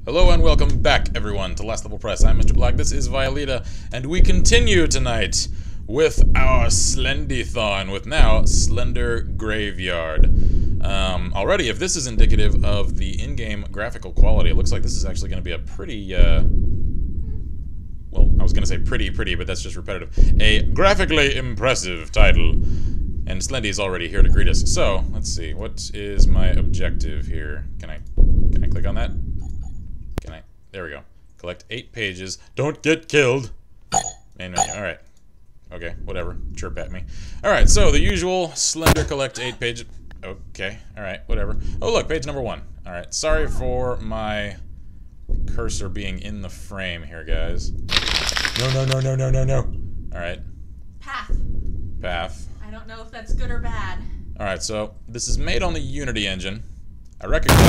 Hello and welcome back, everyone, to Last Level Press. I'm Mr. Black, this is Violeta, and we continue tonight with our Slendy-thon, with now Slender Graveyard. Already, if this is indicative of the in-game graphical quality, it looks like this is actually going to be a pretty, well, I was going to say pretty, but that's just repetitive. A graphically impressive title. And Slendy's already here to greet us. So, let's see, what is my objective here? Can I click on that? There we go. Collect 8 pages. Don't get killed. Main menu. Alright. Okay, whatever. Chirp at me. Alright, so the usual Slender collect 8 pages. Okay, alright, whatever. Oh, look, page number 1. Alright, sorry for my cursor being in the frame here, guys. No. Alright. Path. I don't know if that's good or bad. Alright, so this is made on the Unity engine. I recognize.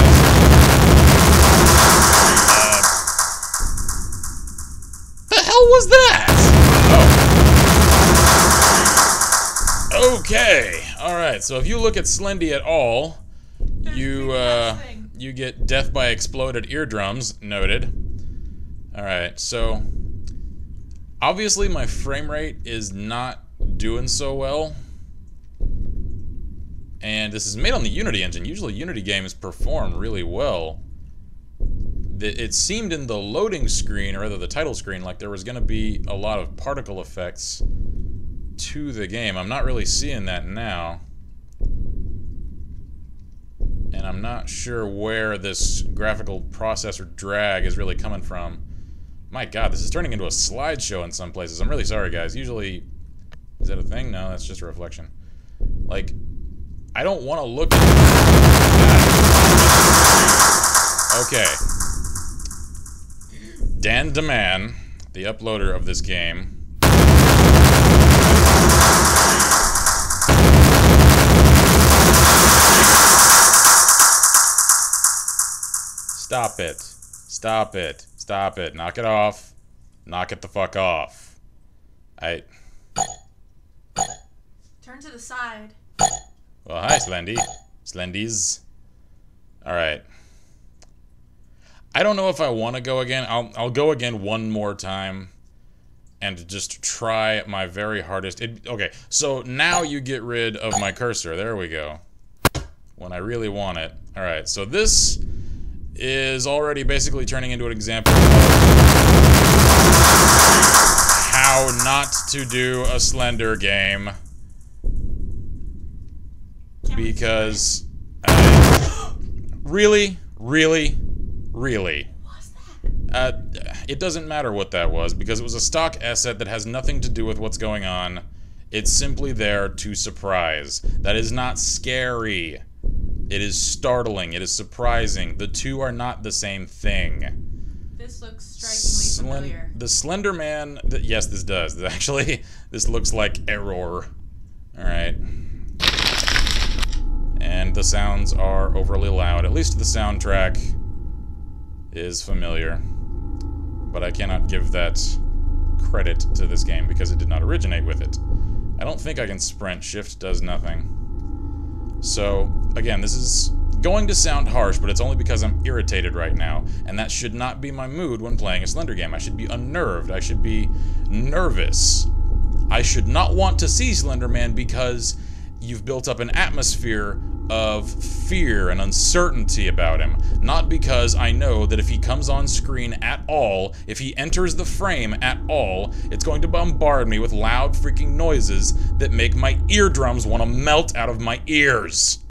The hell was that? Oh. Okay. Alright, so if you look at Slendy at all, you get death by exploded eardrums, noted. Alright, so obviously my frame rate is not doing so well. And this is made on the Unity engine. Usually Unity games perform really well. It seemed in the loading screen, or rather the title screen, like there was going to be a lot of particle effects to the game. I'm not really seeing that now. And I'm not sure where this graphical processor drag is really coming from. My god, this is turning into a slideshow in some places. I'm really sorry, guys. Usually... Is that a thing? No, that's just a reflection. Like, I don't want to look at... Okay. DanDaMan, the uploader of this game. Stop it. Stop it. Stop it. Knock it off. Knock it the fuck off. Turn to the side. Well, hi, Slendy. Slendies. Alright. I don't know if I want to go again. I'll go again one more time and just try my very hardest. Okay, so now you get rid of my cursor. There we go. When I really want it. Alright, so this is already basically turning into an example of how not to do a Slender game. Because really? What's that? It doesn't matter what that was, because it was a stock asset that has nothing to do with what's going on. It's simply there to surprise. That is not scary. It is startling. It is surprising. The two are not the same thing. This looks strikingly familiar. The Slender Man... yes, this does. Actually, this looks like Error. Alright. And the sounds are overly loud. At least the soundtrack is familiar. But I cannot give that credit to this game because it did not originate with it. I don't think I can sprint. Shift does nothing. So, again, this is going to sound harsh, but it's only because I'm irritated right now. And that should not be my mood when playing a Slender game. I should be unnerved. I should be nervous. I should not want to see Slender Man because you've built up an atmosphere of fear and uncertainty about him. Not because I know that if he comes on screen at all, if he enters the frame at all, it's going to bombard me with loud freaking noises that make my eardrums want to melt out of my ears.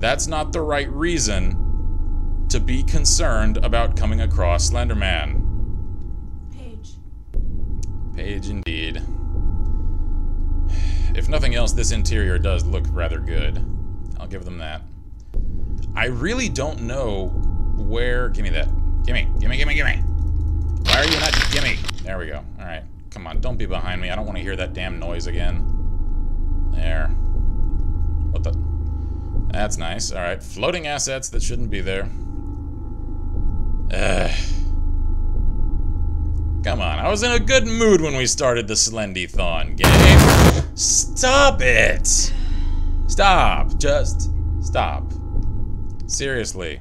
That's not the right reason to be concerned about coming across Slender Man. Page indeed. If nothing else, this interior does look rather good. I'll give them that. I really don't know where... Give me that. Gimme. Why are you not... Gimme. There we go. Alright. Come on, don't be behind me. I don't want to hear that damn noise again. There. What the... That's nice. Alright. Floating assets that shouldn't be there. Come on. I was in a good mood when we started the Slendy-thon game. Stop it! Stop. Just stop. Seriously.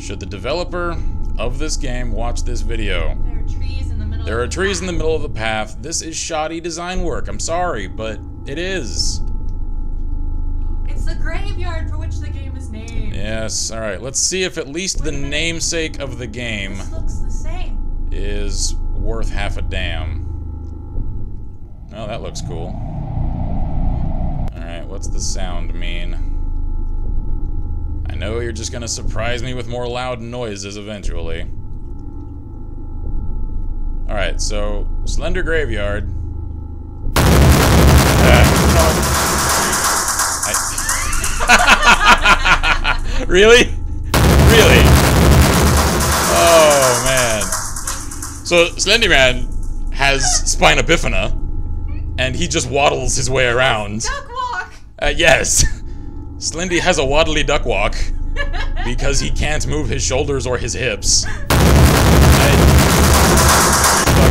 Should the developer of this game watch this video? There are trees in the middle. There are trees in the middle of the path. This is shoddy design work. I'm sorry, but it is. It's the graveyard for which the game is named. Yes, alright. Let's see if at least the namesake of the game This looks the same. is worth half a damn. Oh, that looks cool. Alright, what's the sound mean? I know you're just gonna surprise me with more loud noises eventually. Alright, so, Slender Graveyard. Really? Really? Oh, man. So, SlenderMan has spina bifida, and he just waddles his way around. Duck walk! Yes. Slendy has a waddly duck walk because he can't move his shoulders or his hips. Fuck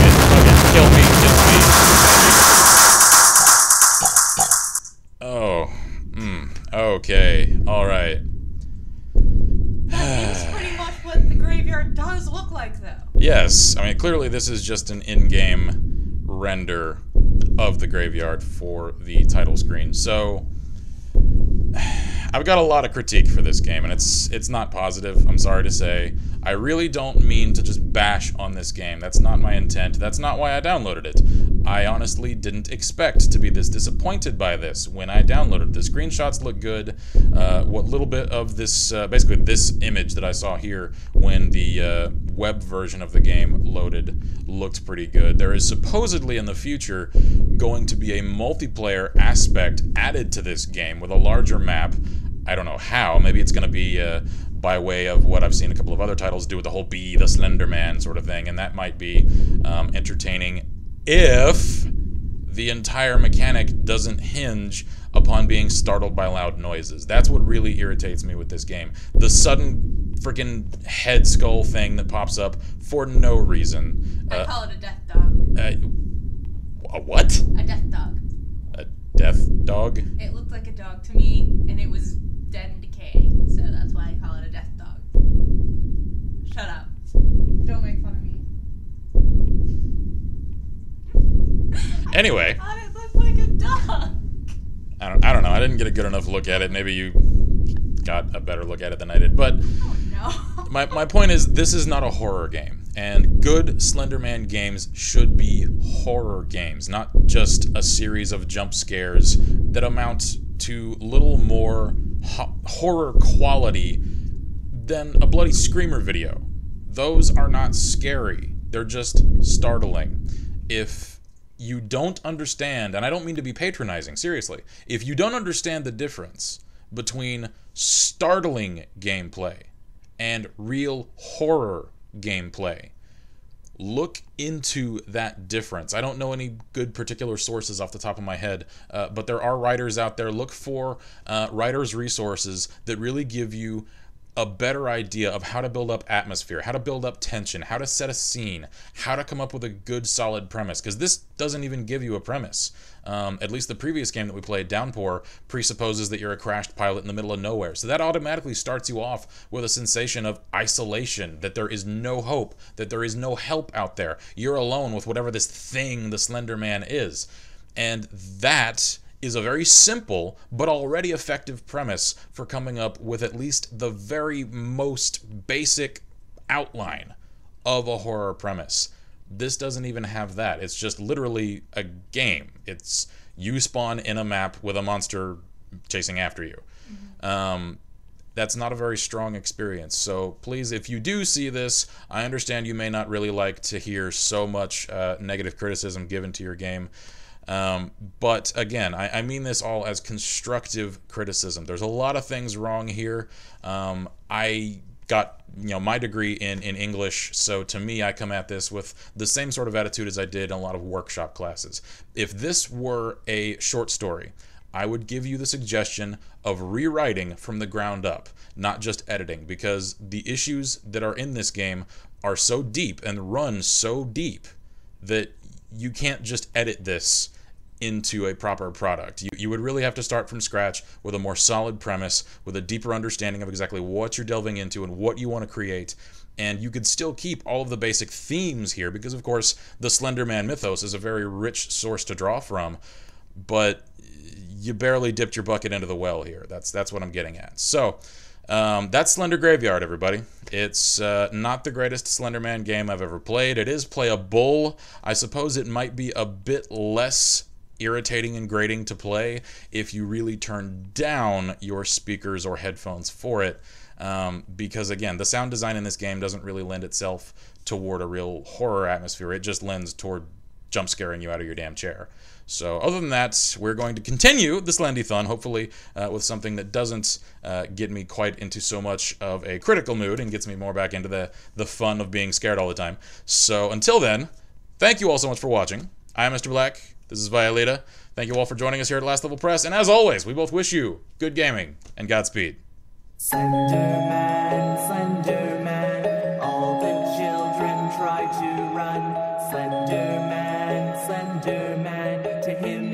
it, kill me. Oh, okay, alright. That is pretty much what the graveyard does look like, though. Yes, I mean, clearly this is just an in-game render of the graveyard for the title screen. So, I've got a lot of critique for this game, and it's not positive, I'm sorry to say. I really don't mean to just bash on this game. That's not my intent. That's not why I downloaded it. I honestly didn't expect to be this disappointed by this when I downloaded. The screenshots look good. What little bit of this, basically this image that I saw here when the web version of the game loaded looked pretty good. There is supposedly in the future going to be a multiplayer aspect added to this game with a larger map. I don't know how. Maybe it's going to be by way of what I've seen a couple of other titles do with the whole Be the Slender Man sort of thing, and that might be entertaining if the entire mechanic doesn't hinge upon being startled by loud noises. That's what really irritates me with this game. The sudden freaking head skull thing that pops up for no reason. I call it a death dog. A what? A death dog. A death dog? It looked like a dog to me, and it was dead and decaying, so that's why I call it a death dog. Shut up. Don't make fun of me. Anyway. I thought it looked like a dog. I don't know. I didn't get a good enough look at it. Maybe you got a better look at it than I did. But Oh no. my point is, this is not a horror game. And good SlenderMan games should be horror games, not just a series of jump scares that amount to little more horror quality than a bloody screamer video. Those are not scary. They're just startling. If you don't understand, and I don't mean to be patronizing, seriously, if you don't understand the difference between startling gameplay and real horror gameplay, look into that difference. I don't know any good particular sources off the top of my head, but there are writers out there. Look for writers' resources that really give you a better idea of how to build up atmosphere, how to build up tension, how to set a scene, how to come up with a good solid premise, because this doesn't even give you a premise. At least the previous game that we played, Downpour, presupposes that you're a crashed pilot in the middle of nowhere, so that automatically starts you off with a sensation of isolation, that there is no hope, that there is no help out there. You're alone with whatever this thing the Slender Man is, and that is a very simple but already effective premise for coming up with at least the very most basic outline of a horror premise. This doesn't even have that. It's just literally a game. It's you spawn in a map with a monster chasing after you. That's not a very strong experience. So please, if you do see this, I understand you may not really like to hear so much negative criticism given to your game. But again, I mean this all as constructive criticism. There's a lot of things wrong here. I got my degree in English, so to me I come at this with the same sort of attitude as I did in a lot of workshop classes. If this were a short story, I would give you the suggestion of rewriting from the ground up, not just editing, because the issues that are in this game are so deep and run so deep that you can't just edit this into a proper product. You would really have to start from scratch with a more solid premise, with a deeper understanding of exactly what you're delving into and what you want to create. And you could still keep all of the basic themes here, because of course the Slender Man mythos is a very rich source to draw from, but you barely dipped your bucket into the well here. That's what I'm getting at. So that's Slender Graveyard, everybody. It's not the greatest Slender Man game I've ever played. It is playable. I suppose it might be a bit less irritating and grating to play if you really turn down your speakers or headphones for it, because again, the sound design in this game doesn't really lend itself toward a real horror atmosphere. It just lends toward jump scaring you out of your damn chair. So other than that, we're going to continue the Slendy-thon, hopefully with something that doesn't get me quite into so much of a critical mood and gets me more back into the fun of being scared all the time. So until then, thank you all so much for watching. I'm Mr. Black. This is Violeta. Thank you all for joining us here at Last Level Press, and as always, we both wish you good gaming and Godspeed. Slender Man, all the children try to run. Slender Man, to him